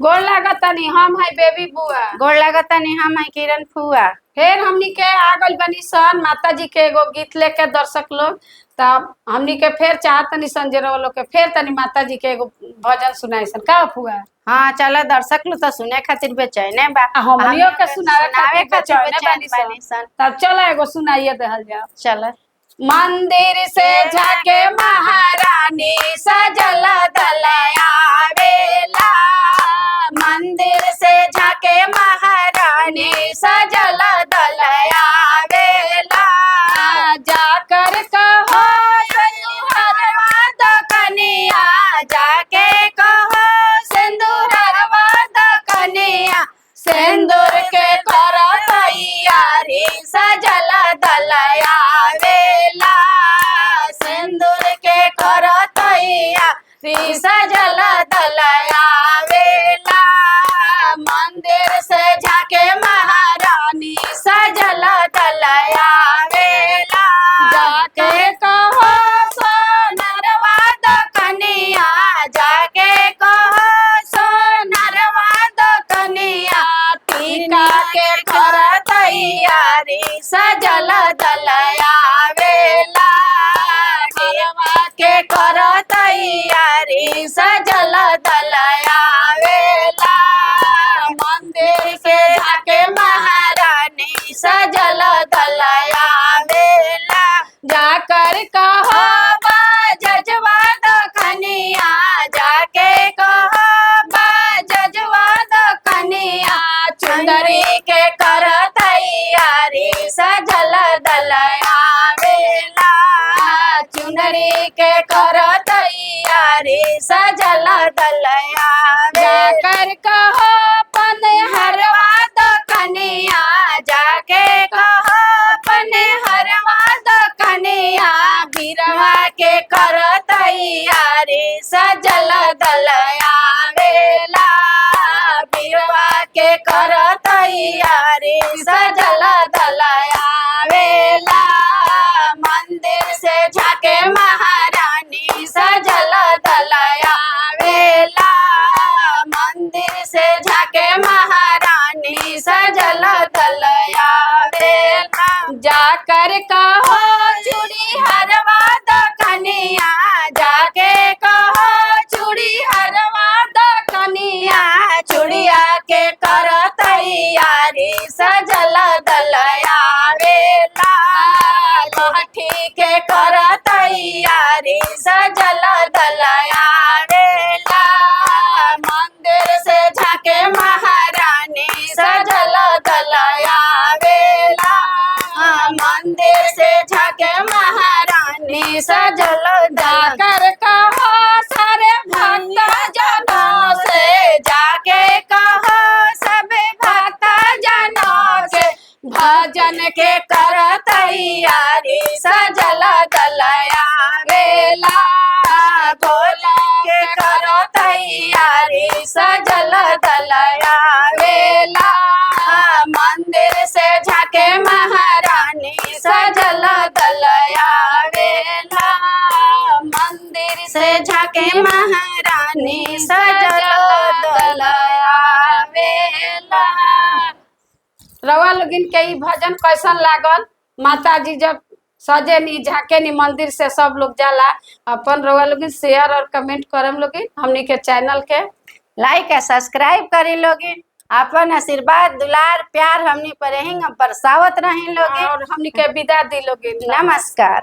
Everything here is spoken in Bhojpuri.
गोड़ लागतानी हम है बेबी बुआ। गोड़ लागतानी हम है किरण फुआ। फिर हमनी के आ गइल बनी सन माता जी के एगो गीत लेके दर्शक लोग। तब हमनी के फिर चाहतनी सन जे लोग के फिर तनी माता जी के एगो भजन सुनाई सन का फुआ। हाँ चलो दर्शक लोग तो सुने खातिर बेचैने बा। हमनियो के सुनावे खातिर बेचैने बानी बानी सन। तब चलो एगो सुनाइए देहल जाओ। चलो। मंदिर से जाके महारानी सजल दलया वेला। मंदिर से जाके महारानी सजल दलया वेला। जाकर कहो सिंदूरवा दकनिया जाके कहो सिंदूरवा दकनिया सिंदूर के कर तैयारी सजल दलया वेला। सिंदूर के कर तैयारी सजल दलया वेला। मंदिर से जाके महारानी सजल दलया वेला। जाके कहो सोनरवा दकनिया जाके कहो सोनरवा दकनिया टीका के कर तैयारी सजल दलया वेला। टीका के कर तैयारी सजल दलया वेला। मंदिर से जाके महारानी सजल दलया वेला। जाकर कहो जजवा दकनिया जाके कहो जजवा दकनिया चुंदरी के कर तैयारी सजल दलया वेला। चुंदरी के कर तैयारी सजल दलया जाकर कहो पनहरवा दकनिया जाके कहो पनहरवा दकनिया बिरवा के कर तैयारी सजल दलया वेला। बिरवा के कर तैयारी सजल दलया वेला। मंदिर से जाके महारानी सजल दलया वेला। मंदिर से जाके महारानी सजल दलया वेला। जाकर कहो चूड़ी हरवा दकनिया जाके कहो चूड़ी हरवा दकनिया चूड़िया के कर तैयारी सजल दलया वेला। लहठी के कर तैयारी सजल दलया वेला। मंदिर से जाके महारानी सजल दलया वेला। मंदिर से जाके महारानी सजल जाकर कहो सारे भक्त जनों से जाके कहो सब भक्त जनों से भजन के कर तैयारी सजल दलया वेला। भोला के कर तैयारी सजल दलया वेला। मंदिर से जाके महारानी सजल दलया वेला। मंदिर से जाके महारानी सजल दलया वेला। रवा लोगिन के ई भजन कैसन लागल। माता जी जब सजे नी झाके नी मंदिर से सब लोग जाला अपन रवा लोगिन शेयर और कमेंट करम लोगिन। हमनी के चैनल के लाइक है सब्सक्राइब करी लोगिन। अपन आशीर्वाद दुलार प्यार हमनी पर बरसावत रही लोगिन। और हमनी के विदा दी लोगिन। नमस्कार।